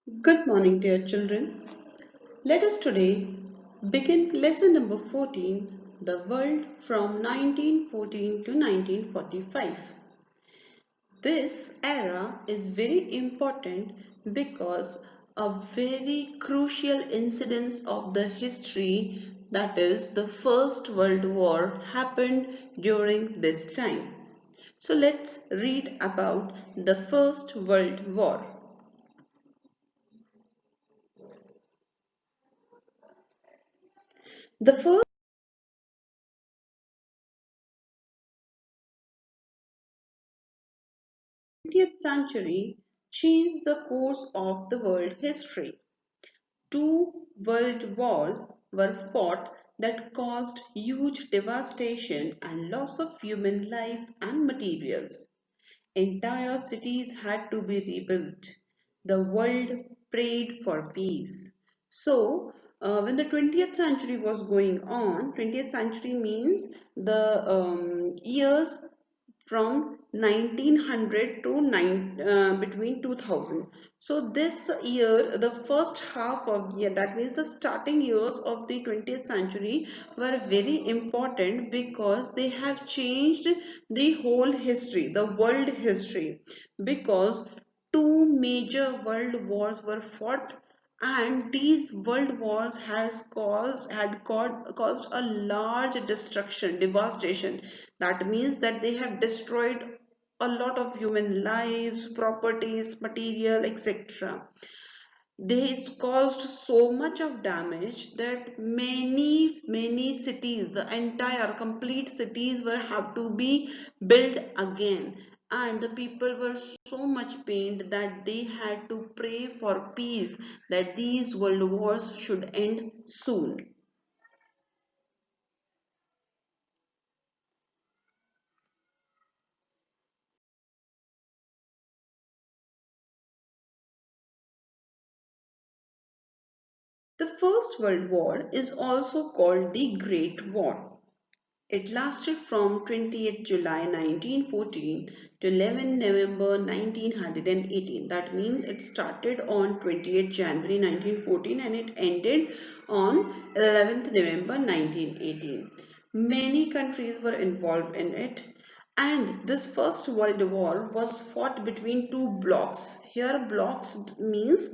Good morning, dear children. Let us today begin lesson number 14, The World from 1914 to 1945. This era is very important because a very crucial incident of the history, that is the First World War, happened during this time. So let's read about the First World War. The first 20th century changed the course of the world history. Two world wars were fought that caused huge devastation and loss of human life and materials. Entire cities had to be rebuilt. The world prayed for peace. So, when the 20th century was going on, 20th century means the years from 1900 to between 2000. So this year, the first half of year, that means the starting years of the 20th century, were very important because they have changed the whole history, the world history, because two major world wars were fought, and these world wars caused a large destruction, devastation. That means that they have destroyed a lot of human lives, properties, material, etc. They caused so much of damage that many cities, the entire complete cities, were have to be built again, and the people were so much pained that they had to pray for peace, that these world wars should end soon. The First World War is also called the Great War. It lasted from 28 July 1914 to 11 November 1918. That means it started on 28 January 1914 and it ended on 11th November 1918. Many countries were involved in it, and this First World War was fought between two blocks. Here blocks means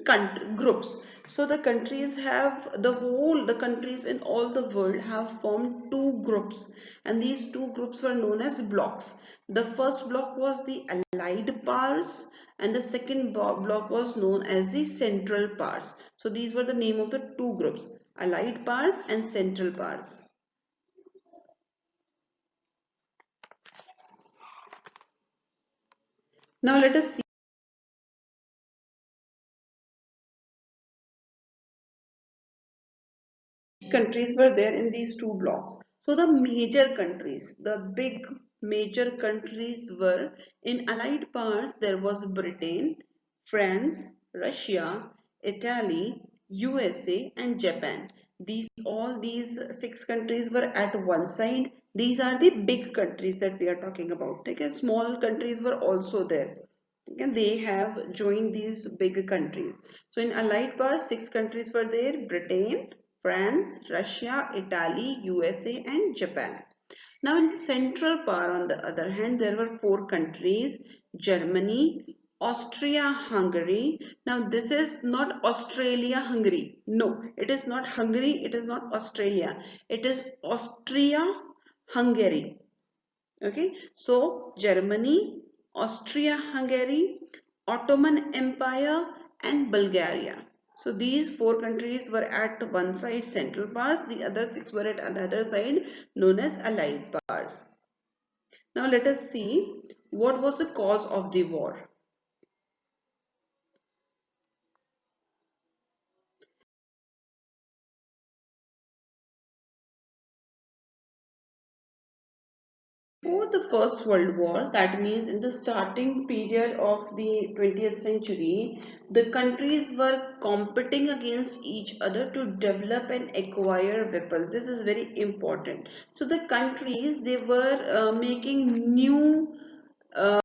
groups. So the countries in all the world have formed two groups, and these two groups were known as blocks. The first block was the Allied powers, and the second block was known as the Central powers. So these were the name of the two groups, Allied powers and Central powers. Now let us see countries were there in these two blocks. So the major countries, the big major countries were in Allied powers. There was Britain, France, Russia, Italy, USA, and Japan. All these six countries were at one side. These are the big countries that we are talking about. Okay, small countries were also there. And they have joined these big countries. So in Allied powers, six countries were there: Britain, France, Russia, Italy, USA, and Japan. Now in Central Power, on the other hand, there were four countries: Germany, Austria-Hungary. Now this is not Australia-Hungary. No, it is not Hungary. It is not Australia. It is Austria-Hungary. Okay, so Germany, Austria-Hungary, Ottoman Empire, and Bulgaria. So these four countries were at one side Central Powers, the other six were at the other side, known as Allied Powers. Now let us see what was the cause of the war. Before the First World War, that means in the starting period of the 20th century, the countries were competing against each other to develop and acquire weapons. This is very important. So the countries, they were making new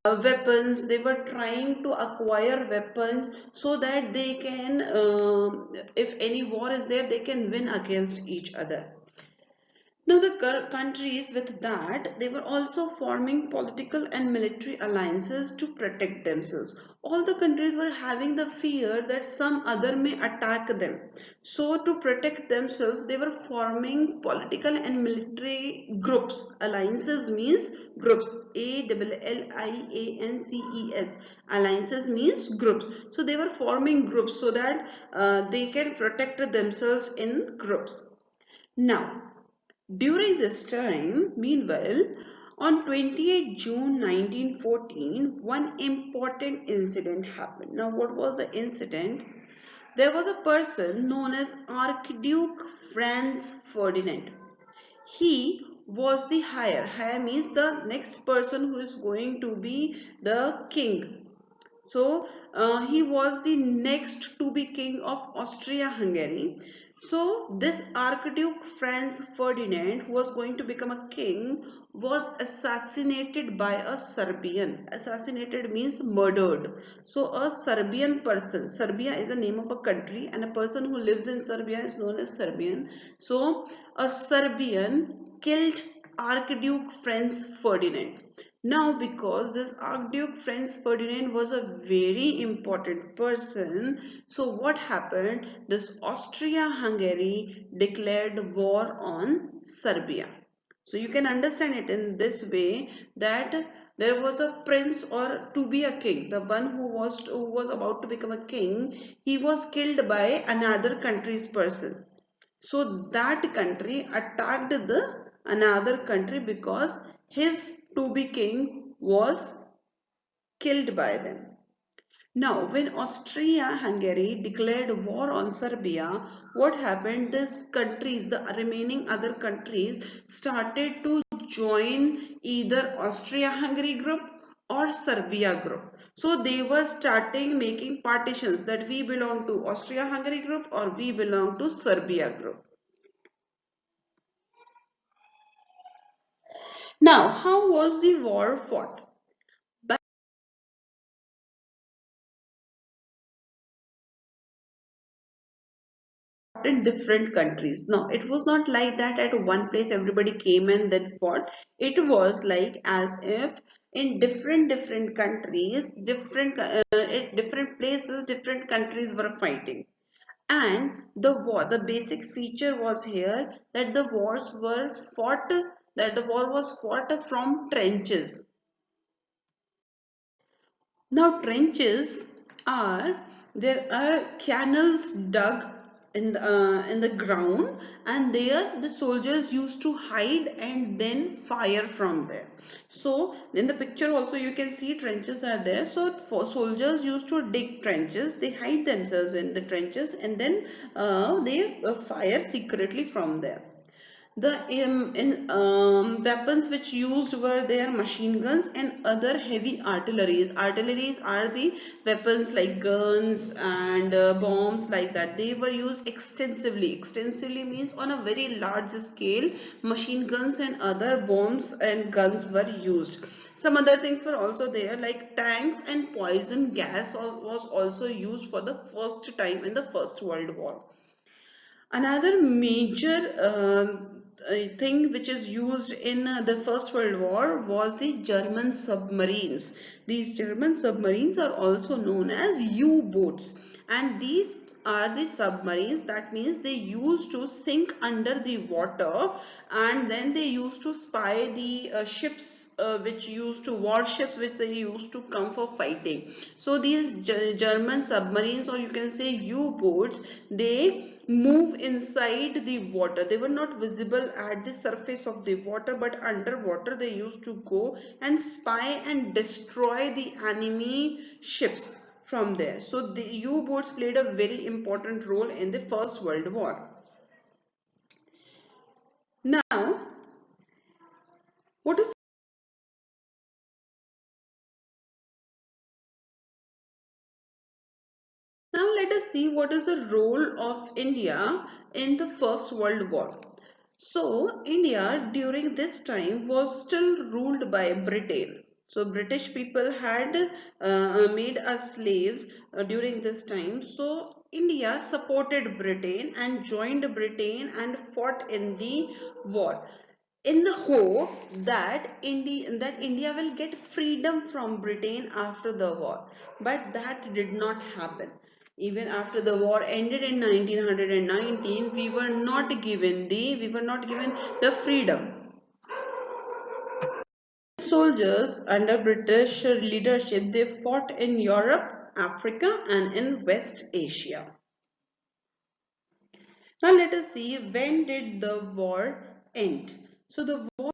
weapons. They were trying to acquire weapons so that they can, if any war is there, they can win against each other. Now, the countries with that, they were also forming political and military alliances to protect themselves. All the countries were having the fear that some other may attack them. So, to protect themselves, they were forming political and military groups. Alliances means groups. ALLIANCES. Alliances means groups. So, they were forming groups so that they can protect themselves in groups. Now, during this time, meanwhile, on 28 June 1914, one important incident happened. Now, what was the incident? There was a person known as Archduke Franz Ferdinand. He was the heir. Heir means the next person who is going to be the king. So he was the next to be king of Austria-Hungary. So this Archduke Franz Ferdinand, who was going to become a king, was assassinated by a Serbian. Assassinated means murdered. So a Serbian person. Serbia is the name of a country, and a person who lives in Serbia is known as Serbian. So a Serbian killed Archduke Franz Ferdinand. Now, because this Archduke Franz Ferdinand was a very important person, so what happened? This Austria-Hungary declared war on Serbia. So you can understand it in this way, that there was a prince, or to be a king, the one who was about to become a king, he was killed by another country's person. So that country attacked the another country because his to be king was killed by them. Now, when Austria-Hungary declared war on Serbia, what happened? These countries, the remaining other countries, started to join either Austria-Hungary group or Serbia group. So they were starting making partitions that we belong to Austria-Hungary group or we belong to Serbia group. Now, how was the war fought? In different countries. Now, it was not like that at one place everybody came and then fought. It was like as if in different countries, different places, different countries were fighting. And the basic feature was here that the war was fought from trenches. Now trenches are, there are canals dug in the ground, and there the soldiers used to hide and then fire from there. So in the picture also you can see trenches are there. So for soldiers used to dig trenches, they hide themselves in the trenches, and then they fire secretly from there. The weapons which used were their machine guns and other heavy artilleries. Artilleries are the weapons like guns and bombs like that. They were used extensively. Extensively means on a very large scale. Machine guns and other bombs and guns were used. Some other things were also there, like tanks and poison gas was also used for the first time in the First World War. Another major thing which is used in the First World War was the German submarines. These German submarines are also known as U-boats, and these are the submarines, that means they used to sink under the water, and then they used to spy the ships which used to warships which they used to come for fighting. So these German submarines, or you can say U-boats, they move inside the water. They were not visible at the surface of the water, but underwater they used to go and spy and destroy the enemy ships from there. So the U-boats played a very important role in the First World War. Now, what is now let us see what is the role of India in the First World War. So, India during this time was still ruled by Britain. So British people had made us slaves during this time. So India supported Britain and joined Britain and fought in the war in the hope that India will get freedom from Britain after the war. But that did not happen. Even after the war ended in 1919, we were not given the freedom. Soldiers under British leadership, they fought in Europe, Africa, and in West Asia. Now let us see, when did the war end? So the war,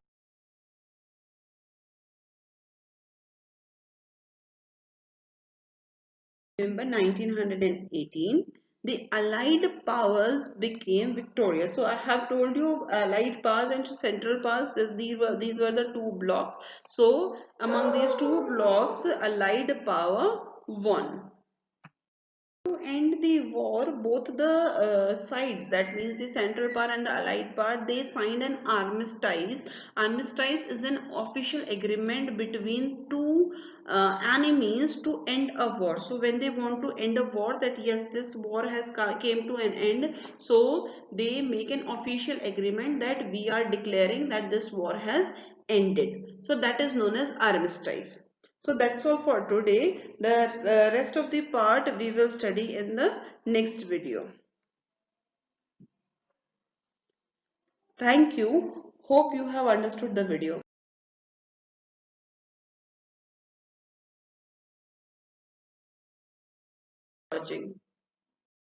November 1918, the Allied powers became victorious. So I have told you Allied powers and Central powers. These were the two blocks. So among these two blocks, Allied power won. To end the war, both the sides, that means the Central Power and the Allied Power, they signed an armistice. Armistice is an official agreement between two enemies to end a war. So when they want to end a war, that yes, this war has came to an end, so they make an official agreement that we are declaring that this war has ended. So that is known as armistice. So that's all for today. The rest of the part we will study in the next video. Thank you. Hope you have understood the video. Watching.